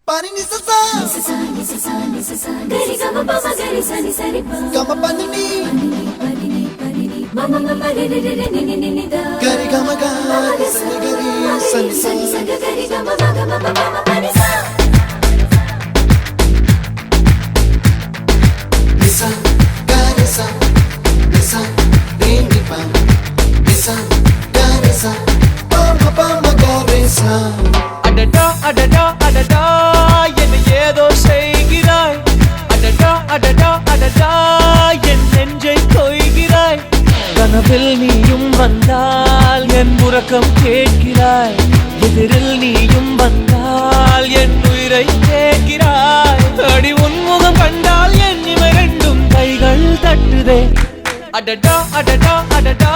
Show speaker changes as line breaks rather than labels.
Pani ni sa sa gari ga ma pa ma gari sa ni sa ri pa ga ma pa ni ma ma ma pa re re re ni ni ni da gari ga ma ga sa ni gari sa ni sa gari ga ma ga ma pa ma pa ni sa ni sa ga ni sa re ni pa ni sa ga ni sa pa ma ga re sa
adada adada adada என்ன ஏதோ செய்கிறாய் adada adada adada என் நெஞ்சை கொய்கிறாய் கனவில் நீயும் வந்தால் என் உறக்கம் கேட்கிறாய் எதிரில் நீயும் வந்தால் என் உயிரை கேட்கிறாய் அடி உன்முகம் கண்டால் என் இமை ரெண்டும் கைகள் தட்டுதே adada adada adada